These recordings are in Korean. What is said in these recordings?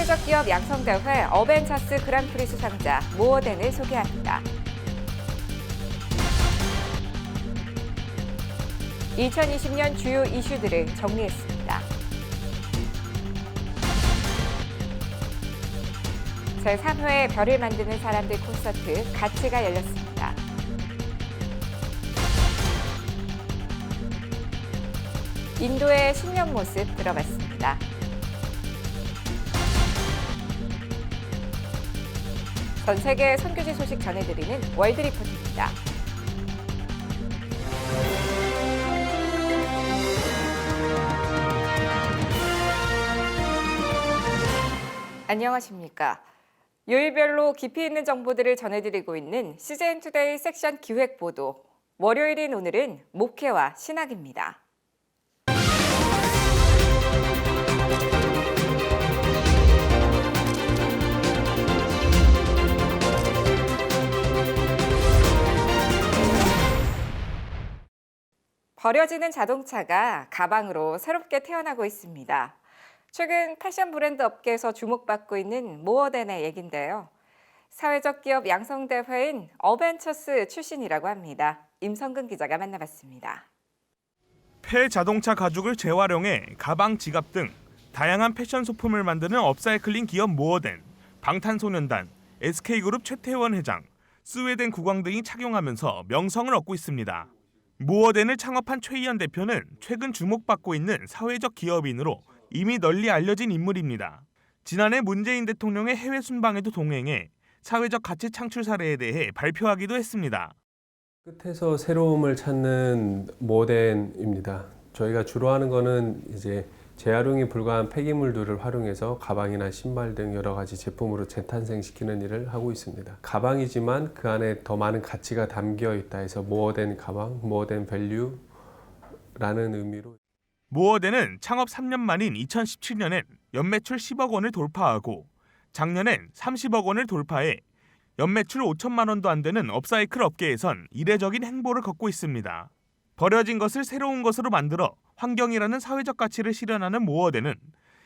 사회적 기업 양성대회 어벤처스 그랑프리 수상자 모어덴을 소개합니다. 2020년 주요 이슈들을 정리했습니다. 제3회 별을 만드는 사람들 콘서트 가치가 열렸습니다. 인도의 신년 모습 들어봤습니다. 전 세계 선교지 소식 전해드리는 월드 리포트입니다. 안녕하십니까. 요일별로 깊이 있는 정보들을 전해드리고 있는 CJN투데이 섹션 기획보도. 월요일인 오늘은 목회와 신학입니다. 버려지는 자동차가 가방으로 새롭게 태어나고 있습니다. 최근 패션 브랜드 업계에서 주목받고 있는 모어덴의 얘긴데요. 사회적 기업 양성대회인 어벤처스 출신이라고 합니다. 임성근 기자가 만나봤습니다. 폐자동차 가죽을 재활용해 가방, 지갑 등 다양한 패션 소품을 만드는 업사이클링 기업 모어덴, 방탄소년단, SK그룹 최태원 회장, 스웨덴 국왕 등이 착용하면서 명성을 얻고 있습니다. 모어덴을 창업한 최희연 대표는 최근 주목받고 있는 사회적 기업인으로 이미 널리 알려진 인물입니다. 지난해 문재인 대통령의 해외 순방에도 동행해 사회적 가치 창출 사례에 대해 발표하기도 했습니다. 끝에서 새로움을 찾는 모어덴입니다. 저희가 주로 하는 거는 이제 재활용이 불가한 폐기물들을 활용해서 가방이나 신발 등 여러 가지 제품으로 재탄생시키는 일을 하고 있습니다. 가방이지만 그 안에 더 많은 가치가 담겨 있다 해서 모어덴 가방, 모어덴 밸류라는 의미로. 모어덴은 창업 3년 만인 2017년엔 연매출 10억 원을 돌파하고 작년엔 30억 원을 돌파해 연매출 5천만 원도 안 되는 업사이클 업계에선 이례적인 행보를 걷고 있습니다. 버려진 것을 새로운 것으로 만들어 환경이라는 사회적 가치를 실현하는 모어덴은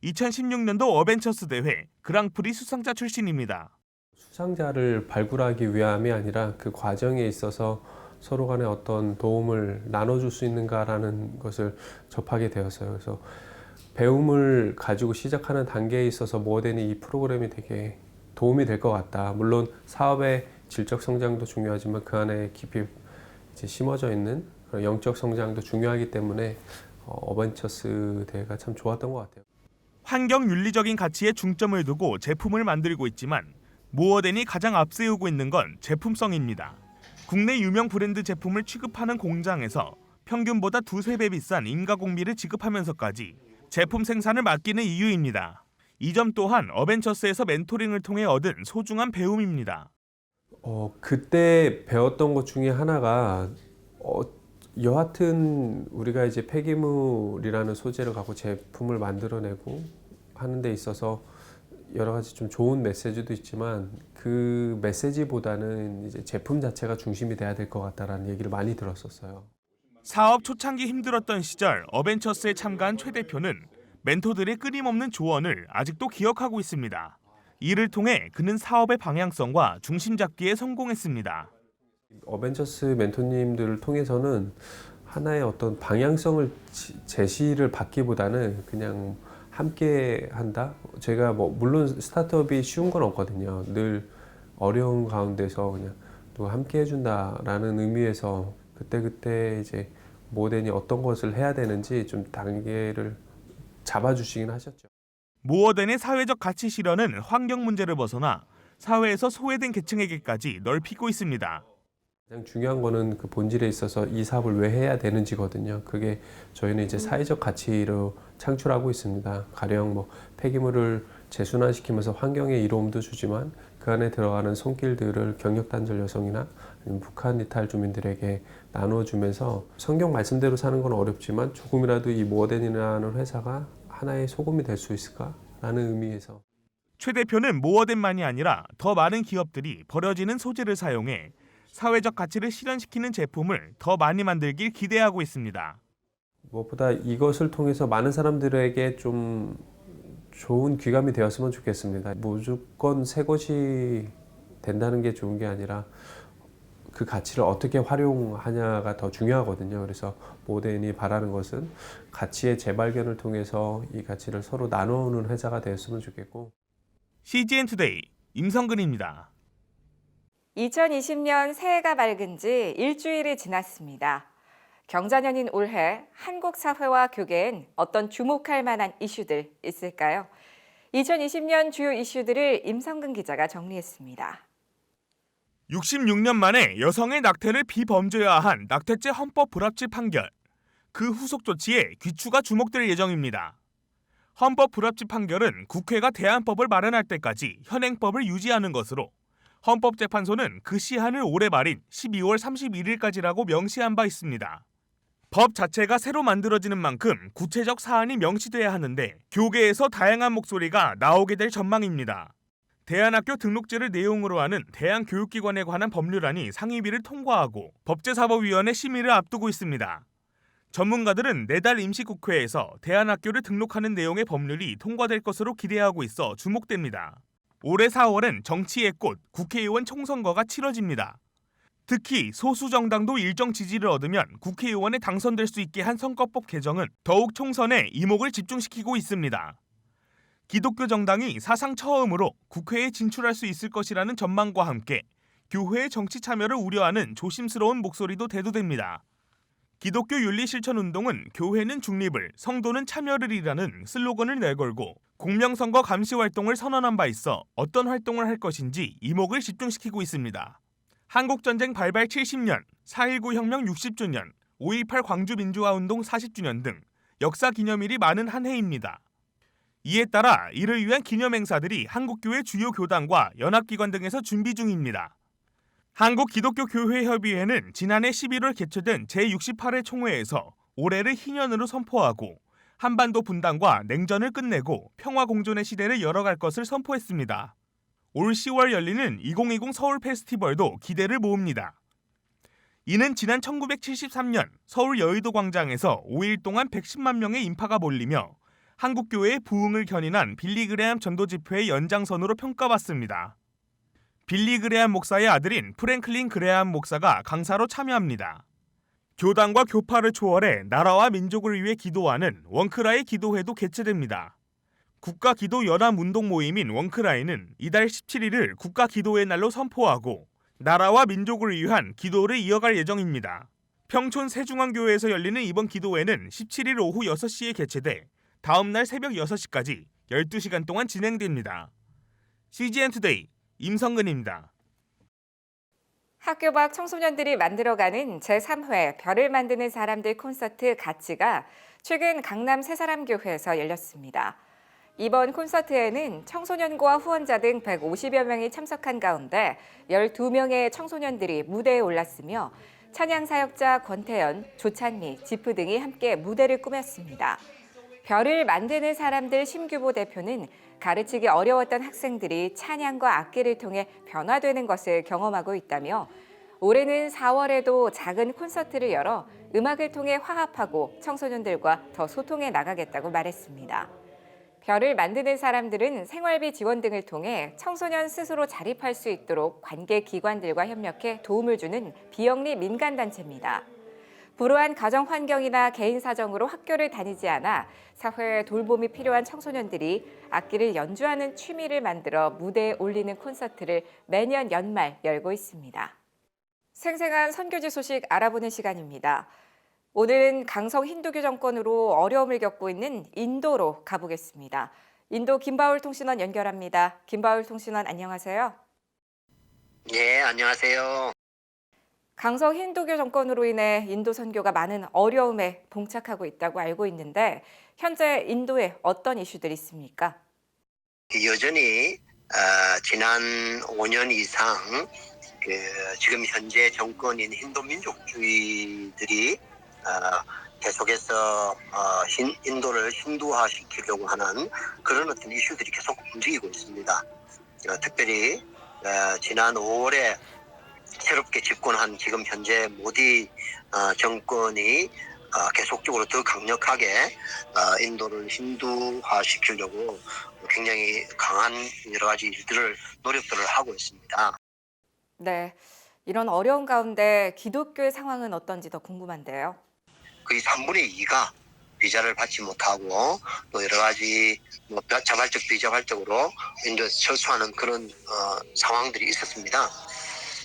2016년도 어벤처스 대회 그랑프리 수상자 출신입니다. 수상자를 발굴하기 위함이 아니라 그 과정에 있어서 서로 간에 어떤 도움을 나눠줄 수 있는가라는 것을 접하게 되었어요. 그래서 배움을 가지고 시작하는 단계에 있어서 모어덴이 이 프로그램이 되게 도움이 될 것 같다. 물론 사업의 질적 성장도 중요하지만 그 안에 깊이 이제 심어져 있는 그런 영적 성장도 중요하기 때문에 어벤처스 대회가 참 좋았던 것 같아요. 환경 윤리적인 가치에 중점을 두고 제품을 만들고 있지만 모어덴이 가장 앞세우고 있는 건 제품성입니다. 국내 유명 브랜드 제품을 취급하는 공장에서 평균보다 2~3배 비싼 인가공비를 지급하면서까지 제품 생산을 맡기는 이유입니다. 이 점 또한 어벤처스에서 멘토링을 통해 얻은 소중한 배움입니다. 그때 배웠던 것 중에 하나가 여하튼 우리가 이제 폐기물이라는 소재를 갖고 제품을 만들어내고 하는 데 있어서 여러 가지 좀 좋은 메시지도 있지만 그 메시지보다는 이제 제품 자체가 중심이 돼야 될 것 같다라는 얘기를 많이 들었었어요. 사업 초창기 힘들었던 시절 어벤처스에 참가한 최 대표는 멘토들의 끊임없는 조언을 아직도 기억하고 있습니다. 이를 통해 그는 사업의 방향성과 중심 잡기에 성공했습니다. 어벤처스 멘토님들을 통해서는 하나의 어떤 방향성을 제시를 받기보다는 그냥 함께 한다. 제가 물론 스타트업이 쉬운 건 없거든요. 늘 어려운 가운데서 그냥 또 함께 해준다라는 의미에서 그때 이제 모어덴이 어떤 것을 해야 되는지 좀 단계를 잡아주시긴 하셨죠. 모어덴의 사회적 가치 실현은 환경 문제를 벗어나 사회에서 소외된 계층에게까지 넓히고 있습니다. 가장 중요한 거는 그 본질에 있어서 이 사업을 왜 해야 되는지거든요. 그게 저희는 이제 사회적 가치로 창출하고 있습니다. 가령 폐기물을 재순환시키면서 환경에 이로움도 주지만 그 안에 들어가는 손길들을 경력단절 여성이나 아니면 북한 이탈 주민들에게 나눠주면서 성경 말씀대로 사는 건 어렵지만 조금이라도 이 모어덴이라는 회사가 하나의 소금이 될 수 있을까라는 의미에서. 최 대표는 모어덴만이 아니라 더 많은 기업들이 버려지는 소재를 사용해 사회적 가치를 실현시키는 제품을 더 많이 만들길 기대하고 있습니다. 무엇보다 이것을 통해서 많은 사람들에게 좀 좋은 귀감이 되었으면 좋겠습니다. 무조건 새 것이 된다는 게 좋은 게 아니라 그 가치를 어떻게 활용하냐가 더 중요하거든요. 그래서 모덴이 바라는 것은 가치의 재발견을 통해서 이 가치를 서로 나누는 회사가 되었으면 좋겠고. CGN 투데이 임성근입니다. 2020년 새해가 밝은 지 일주일이 지났습니다. 경자년인 올해 한국 사회와 교계엔 어떤 주목할 만한 이슈들 있을까요? 2020년 주요 이슈들을 임성근 기자가 정리했습니다. 66년 만에 여성의 낙태를 비범죄화한 낙태죄 헌법 불합치 판결. 그 후속 조치에 귀추가 주목될 예정입니다. 헌법 불합치 판결은 국회가 대안법을 마련할 때까지 현행법을 유지하는 것으로 헌법재판소는 그 시한을 올해 말인 12월 31일까지라고 명시한 바 있습니다. 법 자체가 새로 만들어지는 만큼 구체적 사안이 명시돼야 하는데 교계에서 다양한 목소리가 나오게 될 전망입니다. 대안학교 등록제를 내용으로 하는 대안교육기관에 관한 법률안이 상임위를 통과하고 법제사법위원회 심의를 앞두고 있습니다. 전문가들은 내달 임시국회에서 대안학교를 등록하는 내용의 법률이 통과될 것으로 기대하고 있어 주목됩니다. 올해 4월엔 정치의 꽃 국회의원 총선거가 치러집니다. 특히 소수 정당도 일정 지지를 얻으면 국회의원에 당선될 수 있게 한 선거법 개정은 더욱 총선에 이목을 집중시키고 있습니다. 기독교 정당이 사상 처음으로 국회에 진출할 수 있을 것이라는 전망과 함께 교회의 정치 참여를 우려하는 조심스러운 목소리도 대두됩니다. 기독교 윤리실천운동은 교회는 중립을, 성도는 참여를이라는 슬로건을 내걸고 공명선거 감시 활동을 선언한 바 있어 어떤 활동을 할 것인지 이목을 집중시키고 있습니다. 한국전쟁 발발 70년, 4.19 혁명 60주년, 5.18 광주민주화운동 40주년 등 역사 기념일이 많은 한 해입니다. 이에 따라 이를 위한 기념행사들이 한국교회 주요 교단과 연합기관 등에서 준비 중입니다. 한국기독교교회협의회는 지난해 11월 개최된 제68회 총회에서 올해를 희년으로 선포하고 한반도 분단과 냉전을 끝내고 평화공존의 시대를 열어갈 것을 선포했습니다. 올 10월 열리는 2020 서울 페스티벌도 기대를 모읍니다. 이는 지난 1973년 서울 여의도 광장에서 5일 동안 110만 명의 인파가 몰리며 한국교회의 부흥을 견인한 빌리 그레함 전도 집회의 연장선으로 평가받습니다. 빌리 그레함 목사의 아들인 프랭클린 그레함 목사가 강사로 참여합니다. 교단과 교파를 초월해 나라와 민족을 위해 기도하는 원크라이 기도회도 개최됩니다. 국가기도연합운동 모임인 원크라이는 이달 17일을 국가기도의 날로 선포하고 나라와 민족을 위한 기도를 이어갈 예정입니다. 평촌 세중앙교회에서 열리는 이번 기도회는 17일 오후 6시에 개최돼 다음 날 새벽 6시까지 12시간 동안 진행됩니다. CGN 투데이 임성근입니다. 학교 밖 청소년들이 만들어가는 제3회 별을 만드는 사람들 콘서트 가치가 최근 강남 새사람교회에서 열렸습니다. 이번 콘서트에는 청소년과 후원자 등 150여 명이 참석한 가운데 12명의 청소년들이 무대에 올랐으며 찬양 사역자 권태연, 조찬미, 지프 등이 함께 무대를 꾸몄습니다. 별을 만드는 사람들 심규보 대표는 가르치기 어려웠던 학생들이 찬양과 악기를 통해 변화되는 것을 경험하고 있다며 올해는 4월에도 작은 콘서트를 열어 음악을 통해 화합하고 청소년들과 더 소통해 나가겠다고 말했습니다. 별을 만드는 사람들은 생활비 지원 등을 통해 청소년 스스로 자립할 수 있도록 관계 기관들과 협력해 도움을 주는 비영리 민간단체입니다. 불우한 가정 환경이나 개인 사정으로 학교를 다니지 않아 사회에 돌봄이 필요한 청소년들이 악기를 연주하는 취미를 만들어 무대에 올리는 콘서트를 매년 연말 열고 있습니다. 생생한 선교지 소식 알아보는 시간입니다. 오늘은 강성 힌두교 정권으로 어려움을 겪고 있는 인도로 가보겠습니다. 인도 김바울 통신원 연결합니다. 김바울 통신원 안녕하세요. 네, 안녕하세요. 강성 힌두교 정권으로 인해 인도 선교가 많은 어려움에 봉착하고 있다고 알고 있는데 현재 인도에 어떤 이슈들이 있습니까? 여전히 지난 5년 이상 지금 현재 정권인 힌두민족주의들이 계속해서 인도를 힌두화시키려고 하는 그런 어떤 이슈들이 계속 움직이고 있습니다. 특별히 지난 5월에 새롭게 집권한 지금 현재 모디 정권이 계속적으로 더 강력하게 인도를 힌두화 시키려고 굉장히 강한 여러 가지 노력들을 하고 있습니다. 네, 이런 어려운 가운데 기독교의 상황은 어떤지 더 궁금한데요. 거의 3분의 2가 비자를 받지 못하고 또 여러 가지 자발적 비자발적으로 인도에서 철수하는 그런 상황들이 있었습니다.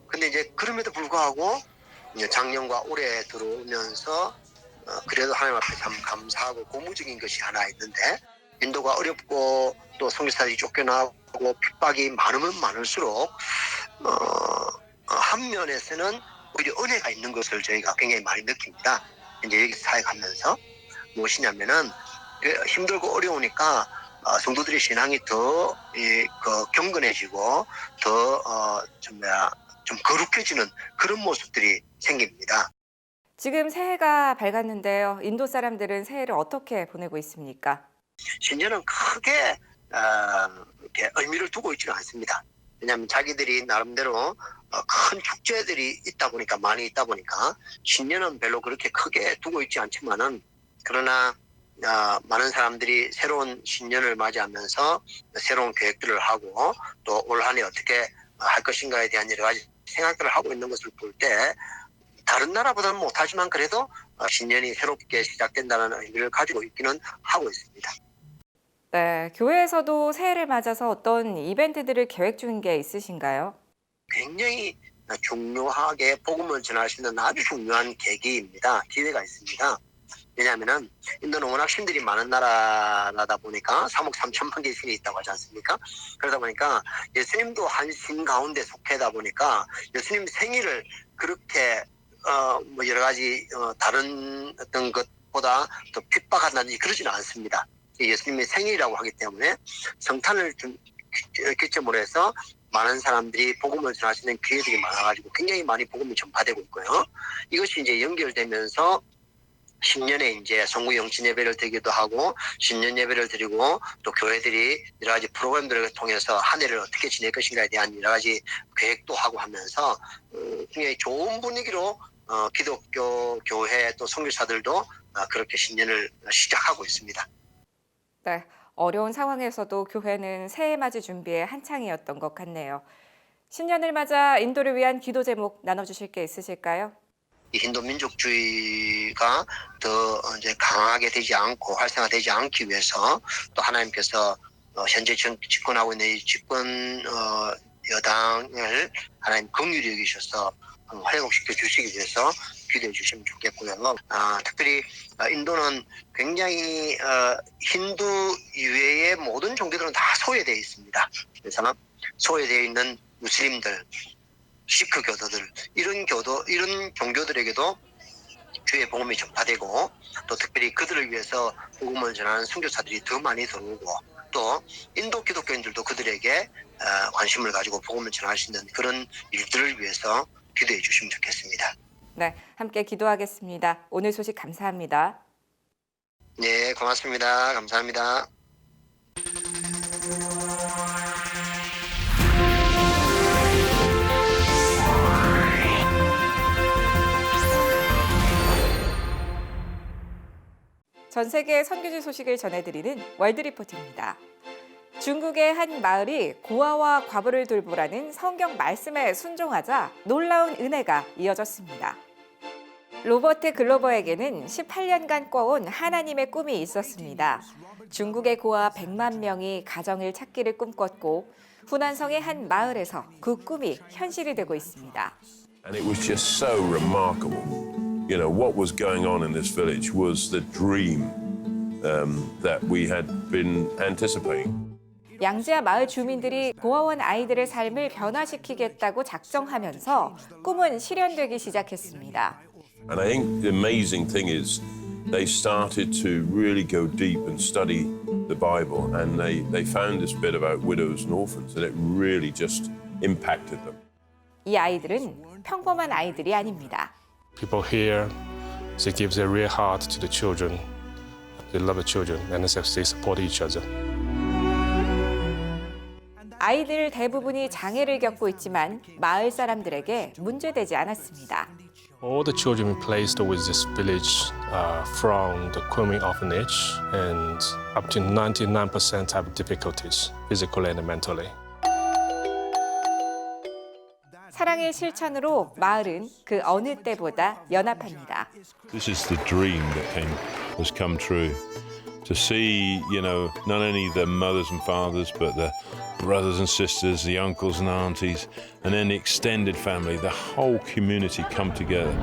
근데 이제 그럼에도 불구하고 이제 작년과 올해 들어오면서 그래도 하나님 앞에 참 감사하고 고무적인 것이 하나 있는데, 인도가 어렵고 또 선교사들이 쫓겨나고 핍박이 많으면 많을수록 한 면에서는 오히려 은혜가 있는 것을 저희가 굉장히 많이 느낍니다. 이제 여기 사역하면서 무엇이냐면은 힘들고 어려우니까 성도들의 신앙이 더 경건해지고 더 좀 거룩해지는 그런 모습들이 생깁니다. 지금 새해가 밝았는데요. 인도 사람들은 새해를 어떻게 보내고 있습니까? 신년은 크게 이렇게 의미를 두고 있지는 않습니다. 왜냐하면 자기들이 나름대로 큰 축제들이 많이 있다 보니까 신년은 별로 그렇게 크게 두고 있지 않지만은, 그러나 많은 사람들이 새로운 신년을 맞이하면서 새로운 계획들을 하고 또 올 한 해 어떻게 할 것인가에 대한 여러 가지 생각들을 하고 있는 것을 볼 때 다른 나라보다는 못하지만 그래도 신년이 새롭게 시작된다는 의미를 가지고 있기는 하고 있습니다. 네, 교회에서도 새해를 맞아서 어떤 이벤트들을 계획 중인 게 있으신가요? 굉장히 중요하게 복음을 전할 수 있는 아주 중요한 계기입니다. 기회가 있습니다. 왜냐하면은 인도는 워낙 신들이 많은 나라다 보니까 3억 3천만 개의 신이 있다고 하지 않습니까? 그러다 보니까 예수님도 한 신 가운데 속해다 보니까 예수님 생일을 그렇게 여러 가지 다른 어떤 것보다 더 핍박한다든지 그러지는 않습니다. 예수님의 생일이라고 하기 때문에 성탄을 좀 기점으로 해서 많은 사람들이 복음을 전할 수 있는 기회들이 많아가지고 굉장히 많이 복음이 전파되고 있고요. 이것이 이제 연결되면서 신년에 이제 성구 영신 예배를 드리기도 하고 신년 예배를 드리고 또 교회들이 여러 가지 프로그램들을 통해서 한 해를 어떻게 지낼 것인가에 대한 여러 가지 계획도 하고 하면서 굉장히 좋은 분위기로 기독교 교회 또 선교사들도 그렇게 신년을 시작하고 있습니다. 네, 어려운 상황에서도 교회는 새해 맞이 준비에 한창이었던 것 같네요. 신년을 맞아 인도를 위한 기도 제목 나눠주실 게 있으실까요? 이 힌두 민족주의가 더 이제 강하게 되지 않고 활성화되지 않기 위해서 또 하나님께서 현재 집권하고 있는 이 집권 여당을 하나님 긍휼히 여기셔서 회복시켜 주시기 위해서 기도해 주시면 좋겠고요. 특별히 인도는 굉장히 힌두 이외의 모든 종교들은 다 소외되어 있습니다. 그래서 소외되어 있는 무슬림들, 시크 교도들 이런 종교들에게도 주의 복음이 전파되고 또 특별히 그들을 위해서 복음을 전하는 선교사들이 더 많이 들어오고 또 인도 기독교인들도 그들에게 관심을 가지고 복음을 전할 수 있는 그런 일들을 위해서 기도해 주시면 좋겠습니다. 네, 함께 기도하겠습니다. 오늘 소식 감사합니다. 네, 고맙습니다. 감사합니다. 전 세계 선교지 소식을 전해드리는 월드리포트입니다. 중국의 한 마을이 고아와 과부를 돌보라는 성경 말씀에 순종하자 놀라운 은혜가 이어졌습니다. 로버트 글로버에게는 18년간 꿔온 하나님의 꿈이 있었습니다. 중국의 고아 100만 명이 가정을 찾기를 꿈꿨고 후난성의 한 마을에서 그 꿈이 현실이 되고 있습니다. And it was just so remarkable. You know, what was going on in this village was the dream that we had been anticipating. 양지아 마을 주민들이 고아원 아이들의 삶을 변화시키겠다고 작정하면서 꿈은 실현되기 시작했습니다. And I think the amazing thing is they started to really go deep and study the Bible, and they found this bit about widows and orphans, and it really just impacted them. 이 아이들은 평범한 아이들이 아닙니다. People here, they give their real heart to the children. They love the children and they support each other. 아이들 대부분이 장애를 겪고 있지만 마을 사람들에게 문제되지 않았습니다. All the children were placed with this village from the Kunming orphanage, and up to 99% have difficulties, physically and mentally. 사랑의 실천으로 마을은 그 어느 때보다 연합합니다. This is the dream that has come true. To see, not only the mothers and fathers, but the brothers and sisters, the uncles and aunties, and then the extended family, the whole community come together.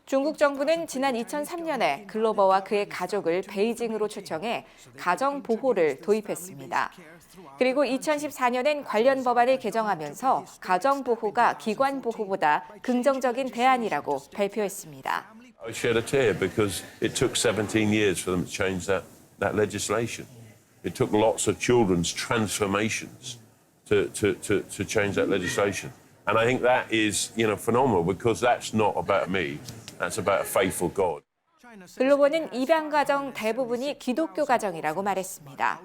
중국 정부는 지난 2003년에 글로버와 그의 가족을 베이징으로 초청해 가정 보호를 도입했습니다. 그리고 2014년엔 관련 법안을 개정하면서 가정 보호가 기관 보호보다 긍정적인 대안이라고 발표했습니다. I shed a tear because it took 17 years for them to change that legislation. It took lots of children's transformations to change that legislation. And I think that is, phenomenal because that's not about me. That's about a faithful God. 글로버는 입양 가정 대부분이 기독교 가정이라고 말했습니다.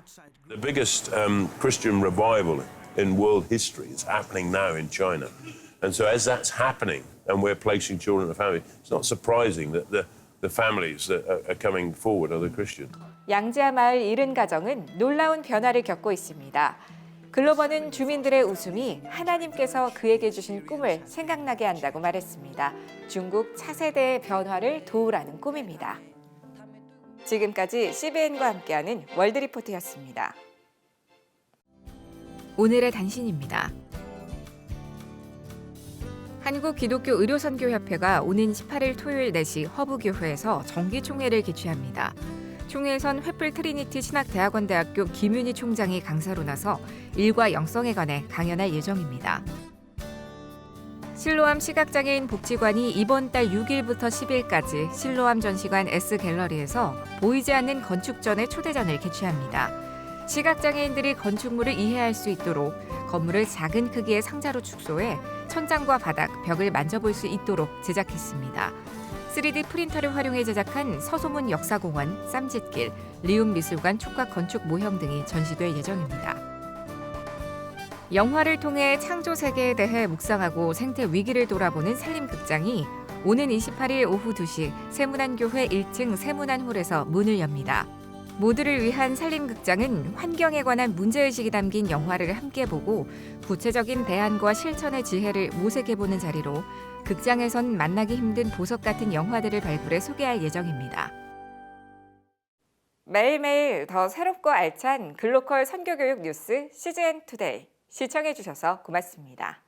The biggest Christian revival in world history is happening now in China. And so as that's happening and we're placing children in the family, it's not surprising that the families that are coming forward are the Christian. 양지아 마을 70가정은 놀라운 변화를 겪고 있습니다. 글로버는 주민들의 웃음이 하나님께서 그에게 주신 꿈을 생각나게 한다고 말했습니다. 중국 차세대의 변화를 도우라는 꿈입니다. 지금까지 CBN과 함께하는 월드리포트였습니다. 오늘의 단신입니다. 한국기독교의료선교협회가 오는 18일 토요일 4시 허브교회에서 정기총회를 개최합니다. 총회에선 횃불 트리니티 신학대학원대학교 김윤희 총장이 강사로 나서 일과 영성에 관해 강연할 예정입니다. 실로암 시각장애인 복지관이 이번 달 6일부터 10일까지 실로암 전시관 S갤러리에서 보이지 않는 건축전의 초대전을 개최합니다. 시각장애인들이 건축물을 이해할 수 있도록 건물을 작은 크기의 상자로 축소해 천장과 바닥, 벽을 만져볼 수 있도록 제작했습니다. 3D 프린터를 활용해 제작한 서소문 역사공원, 쌈짓길, 리움미술관 촉각 건축 모형 등이 전시될 예정입니다. 영화를 통해 창조 세계에 대해 묵상하고 생태 위기를 돌아보는 산림극장이 오는 28일 오후 2시 세문안교회 1층 세문안홀에서 문을 엽니다. 모두를 위한 산림극장은 환경에 관한 문제의식이 담긴 영화를 함께 보고 구체적인 대안과 실천의 지혜를 모색해보는 자리로 극장에선 만나기 힘든 보석 같은 영화들을 발굴해 소개할 예정입니다. 매일매일 더 새롭고 알찬 글로컬 선교교육 뉴스 CGN 투데이 시청해주셔서 고맙습니다.